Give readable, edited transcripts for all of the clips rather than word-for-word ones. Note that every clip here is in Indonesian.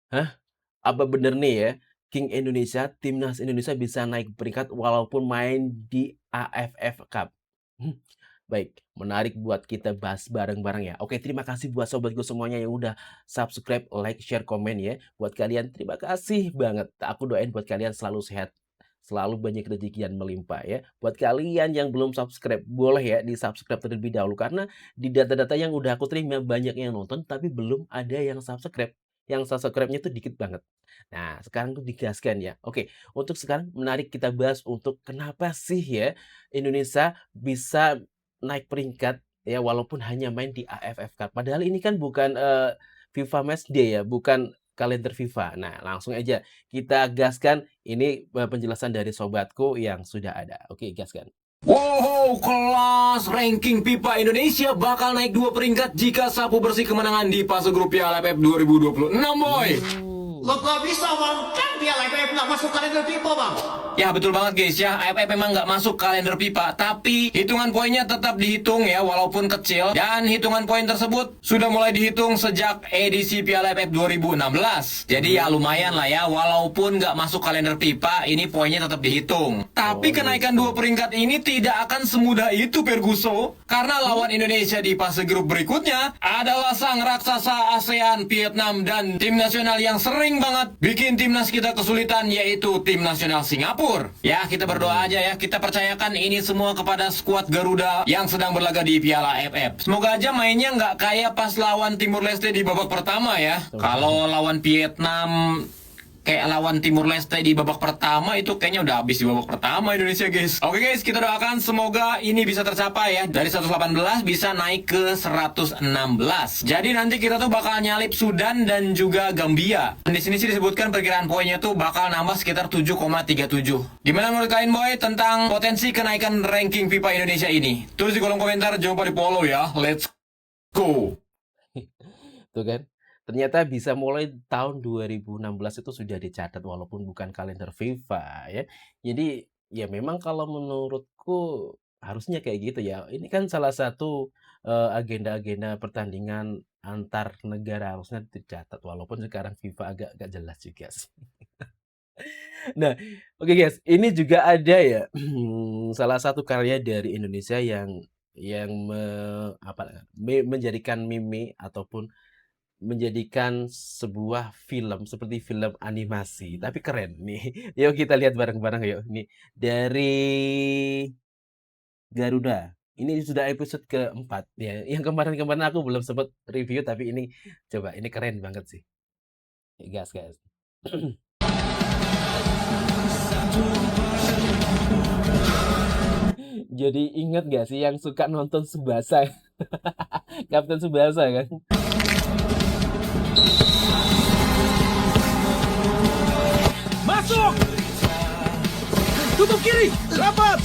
Hah? Apa bener nih ya, King Indonesia, timnas Indonesia bisa naik peringkat walaupun main di AFF Cup? Hmm, baik, menarik buat kita bahas bareng-bareng ya. Oke, terima kasih buat sobatku semuanya yang udah subscribe, like, share, komen ya. Buat kalian terima kasih banget. Aku doain buat kalian selalu sehat, selalu banyak rezeki dan melimpah ya. Buat kalian yang belum subscribe, boleh ya di-subscribe terlebih dahulu karena di data-data yang udah aku terima banyak yang nonton tapi belum ada yang subscribe. Yang subscribe-nya tuh dikit banget. Nah, sekarang tuh digaskan ya. Oke, untuk sekarang menarik kita bahas untuk kenapa sih ya Indonesia bisa naik peringkat ya walaupun hanya main di AFF Cup. Padahal ini kan bukan, FIFA Matchday ya, bukan kalender FIFA. Nah, langsung aja kita gaskan ini, penjelasan dari sobatku yang sudah ada. Oke, gaskan. Wow, kelas ranking pipa Indonesia bakal naik 2 peringkat jika sapu bersih kemenangan di fase grup Piala AFF 2026, boy. Hmm. Lo kok bisa bang? Kan Piala AFF nggak masuk kalender FIFA bang. Ya betul banget guys ya, AFF memang nggak masuk kalender pipa, tapi hitungan poinnya tetap dihitung ya walaupun kecil. Dan hitungan poin tersebut sudah mulai dihitung sejak edisi Piala AFF 2016. Jadi ya lumayan lah ya, walaupun nggak masuk kalender pipa, ini poinnya tetap dihitung. Tapi kenaikan 2 peringkat ini tidak akan semudah itu Perguso. Karena lawan Indonesia di fase grup berikutnya adalah sang raksasa ASEAN, Vietnam, dan tim nasional yang sering banget bikin timnas kita kesulitan, yaitu tim nasional Singapura. Ya, kita berdoa aja ya, kita percayakan ini semua kepada skuad Garuda yang sedang berlaga di Piala AFF. Semoga aja mainnya nggak kayak pas lawan Timur Leste di babak pertama ya. Kalau lawan Vietnam kayak lawan Timur Leste di babak pertama itu kayaknya udah habis di babak pertama Indonesia guys. Oke guys, kita doakan semoga ini bisa tercapai ya. Dari 118 bisa naik ke 116. Jadi nanti kita tuh bakal nyalip Sudan dan juga Gambia. Dan di sini sih disebutkan perkiraan poinnya tuh bakal nambah sekitar 7,37. Gimana menurut kalian boy tentang potensi kenaikan ranking FIFA Indonesia ini? Tulis di kolom komentar, jangan lupa di follow ya. Let's go. Tuh kan, ternyata bisa mulai tahun 2016 itu sudah dicatat walaupun bukan kalender FIFA ya. Jadi, ya memang kalau menurutku harusnya kayak gitu ya. Ini kan salah satu, agenda-agenda pertandingan antar negara harusnya dicatat walaupun sekarang FIFA agak nggak jelas juga sih. Nah, oke guys, ini juga ada ya, salah satu karya dari Indonesia yang menjadikan meme ataupun menjadikan sebuah film seperti film animasi, tapi keren nih. Yuk kita lihat bareng-bareng yuk. Ini dari Garuda. Ini sudah episode keempat ya. Yang kemarin-kemarin aku belum sempat review, tapi ini coba ini keren banget sih. Gas, gas. Jadi inget gak sih yang suka nonton Tsubasa? Kapten Tsubasa kan? Masuk! Tutup kiri! Rapat!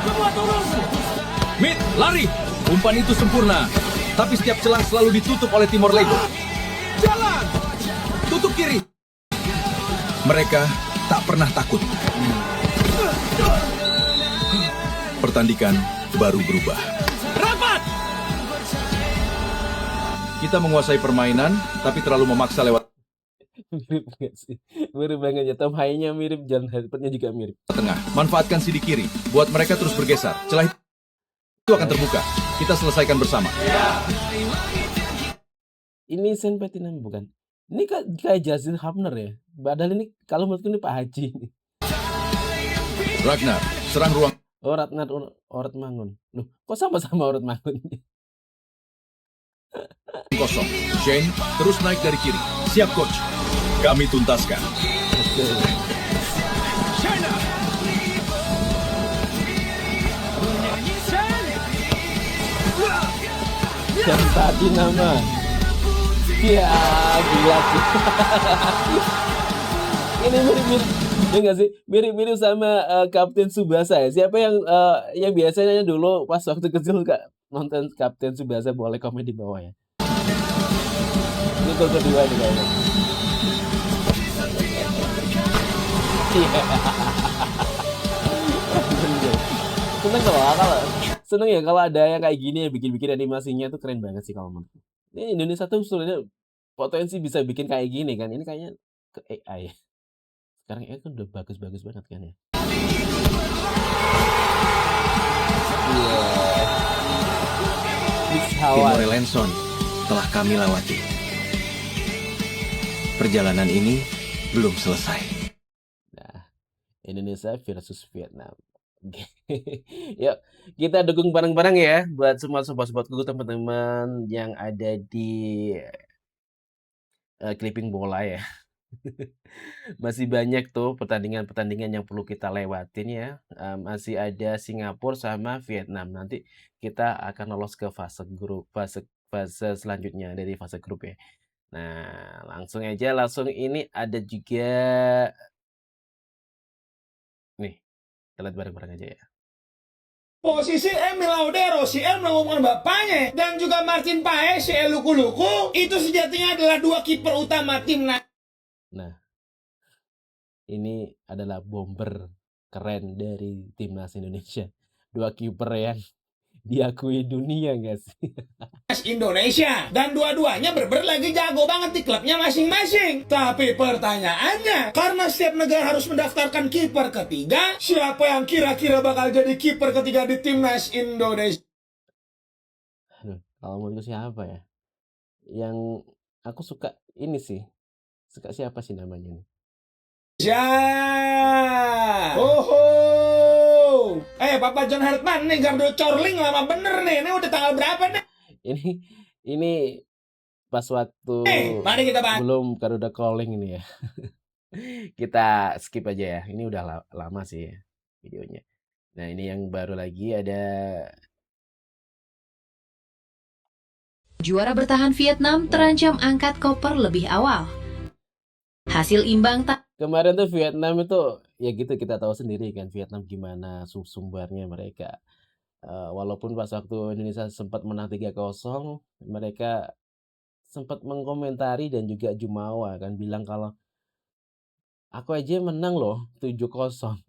Semua turun! Mid, lari! Umpan itu sempurna. Tapi setiap celah selalu ditutup oleh Timor Leste. Jalan! Tutup kiri! Mereka tak pernah takut. Pertandingan baru berubah. Rapat! Kita menguasai permainan, tapi terlalu memaksa lewat Mirip gak sih? Mirip banget ya. Tom Hai-nya mirip, John Harper-nya juga mirip. tengah. Manfaatkan sisi kiri. Buat mereka terus bergeser. Celah itu akan terbuka. Kita selesaikan bersama. Ini Saint Platinum bukan? Ini kayak Jazil Hamner ya. Padahal ini kalau menurutku ini Pak Haji. Ragnar, serang ruang Oh, Ratnar Orat Mangun. Loh, kok sama-sama Orat Mangun? kosong. Shane terus naik dari kiri. Siap coach. Kami tuntaskan. Dan tadi nama. Ya, gila sih. Ini mirip-mirip, ya nggak sih? Mirip-mirip sama Kapten Tsubasa ya. Siapa yang biasanya dulu pas waktu kecil suka nonton Kapten Tsubasa boleh komen di bawah ya. Ini gol kedua nih kayaknya. Iya. Seneng kalau seneng ya kalau ada yang kayak gini ya bikin-bikin animasinya tuh keren banget sih kalau menurutku. Ini Indonesia tuh sebenarnya potensi bisa bikin kayak gini kan, ini kayaknya ke AI. Sekarang AI kan udah bagus-bagus banget kan ya. Iya, mix Timor Hawaii. Lenson telah kami lewati. Perjalanan ini belum selesai. Nah, Indonesia versus Vietnam. Oke. Yuk, kita dukung bareng-bareng ya buat semua sobat-sobatku, teman-teman yang ada di, Clipping Bola ya. Masih banyak tuh pertandingan-pertandingan yang perlu kita lewatin ya, masih ada Singapura sama Vietnam. Nanti kita akan lolos ke fase fase selanjutnya dari fase grup ya. Nah, langsung ini ada juga nih, kita lihat bareng-bareng aja ya. Posisi Emil Laudero, si El melakukan bapaknya, dan juga Martin Paes, si El Luku-Luku, itu sejatinya adalah dua kiper utama timnas. Nah, ini adalah bomber keren dari timnas Indonesia. Dua kiper yang diakui dunia nggak sih? Indonesia, dan dua-duanya lagi jago banget di klubnya masing-masing. Tapi pertanyaannya, karena setiap negara harus mendaftarkan kiper ketiga, siapa yang kira-kira bakal jadi kiper ketiga di timnas Indonesia? Aduh, kalau menurutku siapa ya? Yang aku suka ini sih, suka siapa sih namanya nih? Oh, Papa John Hartman nih, Gardo Corling lama bener nih. Ini udah tanggal berapa nih? Ini pas waktu Mari kita bahas. belum Garuda Calling ini ya. Kita skip aja ya. Ini udah lama sih ya videonya. Nah, ini yang baru lagi ada Juara bertahan Vietnam terancam angkat koper lebih awal. Hasil imbang kemarin tuh Vietnam itu ya gitu, kita tahu sendiri kan Vietnam gimana sumbernya mereka. Walaupun pas waktu Indonesia sempat menang 3-0, mereka sempat mengkomentari dan juga jumawa kan bilang kalau aku aja menang loh 7-0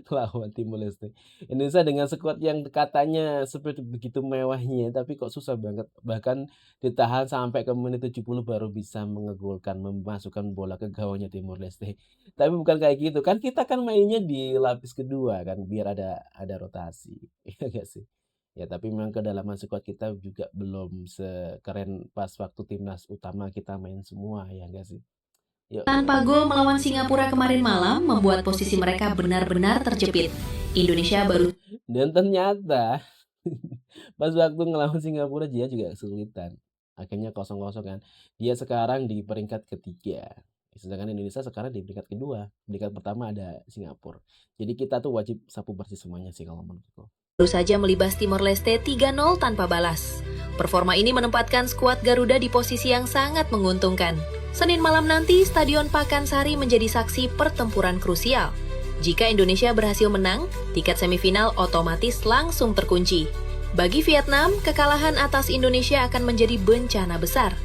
lawan Timor Leste. Indonesia dengan skuad yang katanya seperti begitu mewahnya, tapi kok susah banget. Bahkan ditahan sampai ke menit 70 baru bisa memasukkan bola ke gawangnya Timor Leste. Tapi bukan kayak gitu, kan kita kan mainnya di lapis kedua kan, biar ada rotasi. Iya nggak sih? Ya tapi memang kedalaman skuad kita juga belum sekeren pas waktu timnas utama kita main semua, ya nggak sih? Yuk. tanpa gol melawan Singapura kemarin malam membuat posisi mereka benar-benar terjepit. Indonesia baru Dan ternyata pas waktu ngelawan Singapura dia juga kesulitan. Akhirnya 0-0 kan. Dia sekarang di peringkat ketiga. Sedangkan Indonesia sekarang di peringkat kedua. Peringkat pertama ada Singapura. Jadi kita tuh wajib sapu bersih semuanya sih kalau menurutku. saja melibas Timor Leste 3-0 tanpa balas. Performa ini menempatkan skuad Garuda di posisi yang sangat menguntungkan. Senin malam nanti, Stadion Pakansari menjadi saksi pertempuran krusial. Jika Indonesia berhasil menang, tiket semifinal otomatis langsung terkunci. Bagi Vietnam, kekalahan atas Indonesia akan menjadi bencana besar.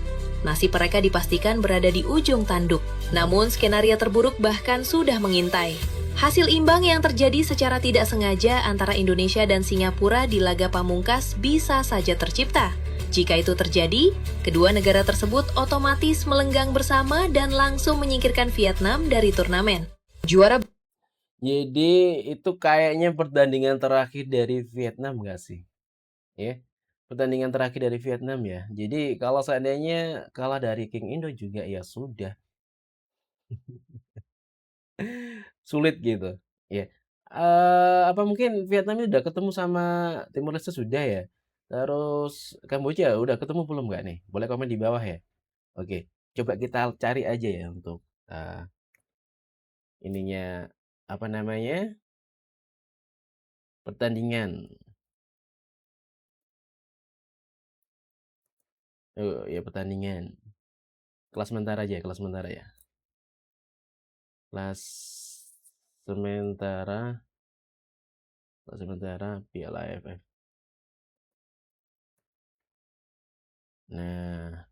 Nasib mereka dipastikan berada di ujung tanduk. Namun, skenario terburuk bahkan sudah mengintai. Hasil imbang yang terjadi secara tidak sengaja antara Indonesia dan Singapura di laga pamungkas bisa saja tercipta. Jika itu terjadi, kedua negara tersebut otomatis melenggang bersama dan langsung menyingkirkan Vietnam dari turnamen. Juara Jadi itu kayaknya pertandingan terakhir dari Vietnam nggak sih? Ya, pertandingan terakhir dari Vietnam ya. Jadi kalau seandainya kalah dari King Indo juga ya sudah. Sulit gitu, ya. Apa mungkin Vietnam ini udah ketemu sama Timor Leste sudah ya? Terus Kamboja udah ketemu belum nggak nih? Boleh komen di bawah ya. Oke, coba kita cari aja ya untuk, ininya, apa namanya, pertandingan. Oh ya pertandingan. Kelas sementara aja, kelas sementara ya. Kelas sementara kelas sementara Piala AFF. Nah,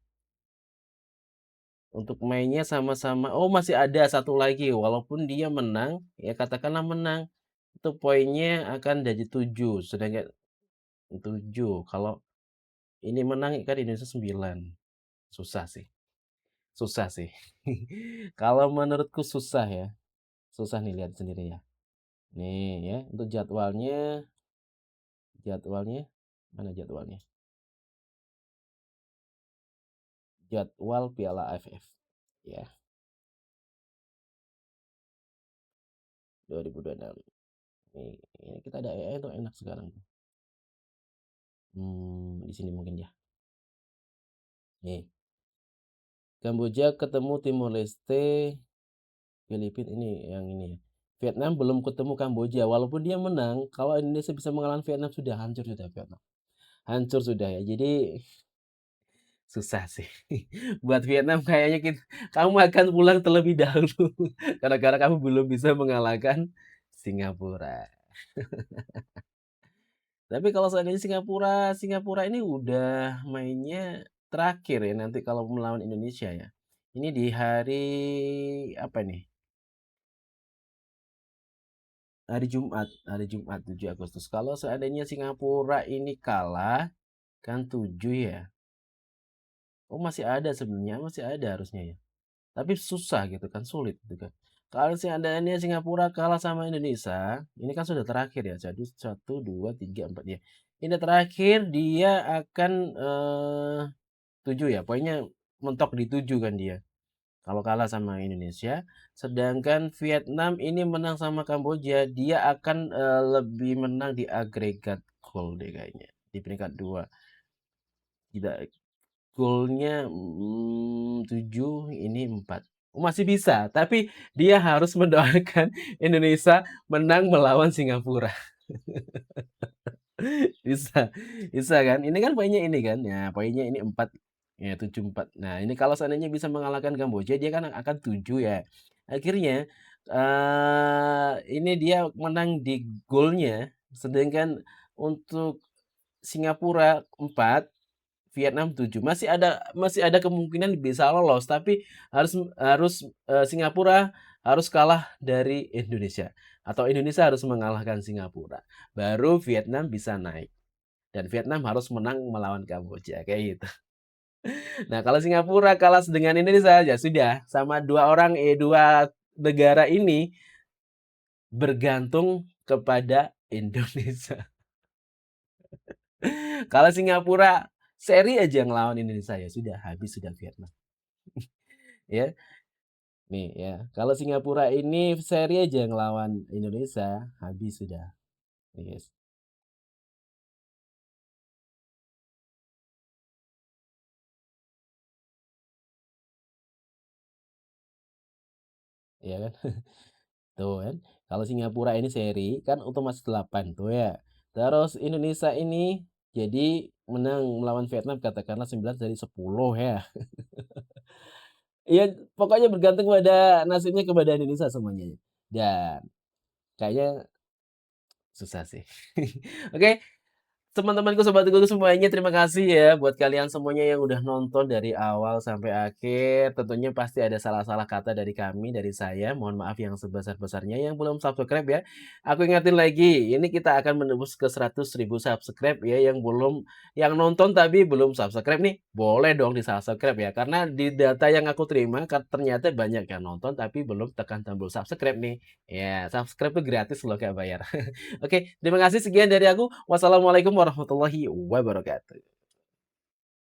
untuk mainnya sama-sama oh masih ada satu lagi walaupun dia menang, ya katakanlah menang, itu poinnya akan jadi 7 sedangkan 7 kalau Ini menang kan Indonesia 9. Susah sih, susah sih. Kalau menurutku susah ya, susah nih lihat sendiri ya. Nih ya, untuk jadwalnya mana jadwalnya? Jadwal Piala AFF ya 2026. Nih, ini kita ada AI tuh enak sekarang. Di sini mungkin ya. Nih, Kamboja ketemu Timor Leste, Filipina ini yang ini ya. Vietnam belum ketemu Kamboja, walaupun dia menang, kalau Indonesia bisa mengalahkan Vietnam sudah hancur sudah Vietnam. Hancur sudah ya. Jadi susah sih. Buat Vietnam kayaknya kamu akan pulang terlebih dahulu gara-gara kamu belum bisa mengalahkan Singapura. Tapi kalau seandainya Singapura ini udah mainnya terakhir ya nanti kalau melawan Indonesia ya. Ini di hari apa nih? Hari Jumat 7 Agustus. Kalau seandainya Singapura ini kalah kan 7 ya. Oh masih ada sebenarnya, masih ada harusnya ya. Tapi susah gitu kan, sulit gitu kan. Kalau seandainya Singapura kalah sama Indonesia, ini kan sudah terakhir ya. Jadi 1, 2, 3, 4 ya. Ini terakhir dia akan 7 ya. Poinnya mentok di 7 kan dia. Kalau kalah sama Indonesia, sedangkan Vietnam ini menang sama Kamboja, dia akan lebih menang di agregat gol deh kayaknya. Di peringkat 2. Tidak golnya 7, ini 4. Masih bisa, tapi dia harus mendoakan Indonesia menang melawan Singapura. Bisa, bisa kan? Ini kan poinnya ini kan, ya poinnya ini 4, ya 7-4. Nah ini kalau seandainya bisa mengalahkan Kamboja, dia kan akan 7 ya. Akhirnya ini dia menang di golnya, sedangkan untuk Singapura 4, Vietnam 7. Masih ada kemungkinan bisa lolos, tapi harus harus Singapura harus kalah dari Indonesia atau Indonesia harus mengalahkan Singapura. Baru Vietnam bisa naik dan Vietnam harus menang melawan Kamboja kayak gitu. Nah, kalau Singapura kalah dengan Indonesia ya sudah sama dua negara ini bergantung kepada Indonesia. Kalau Singapura seri aja ngelawan Indonesia ya sudah habis sudah Vietnam. Ya, nih ya. Kalau Singapura ini seri aja ngelawan Indonesia habis sudah. Yes. Ya kan? Tuh kan. Kalau Singapura ini seri kan otomatis 8 tuh ya. Terus Indonesia ini jadi menang melawan Vietnam katakanlah 9 dari 10 ya. Iya, pokoknya bergantung pada nasibnya kepada Indonesia semuanya. Dan kayaknya susah sih. Oke, teman-temanku, sobatku semuanya, terima kasih ya buat kalian semuanya yang udah nonton dari awal sampai akhir. Tentunya pasti ada salah-salah kata dari kami, dari saya. Mohon maaf yang sebesar-besarnya. Yang belum subscribe ya, aku ingatin lagi, ini kita akan menembus ke 100.000 subscribe ya. Yang nonton tapi belum subscribe nih, boleh dong di subscribe ya. Karena di data yang aku terima, ternyata banyak yang nonton tapi belum tekan tombol subscribe nih. Ya, subscribe itu gratis loh, gak bayar. Oke, terima kasih sekian dari aku. Wassalamualaikum warahmatullahi wabarakatuh.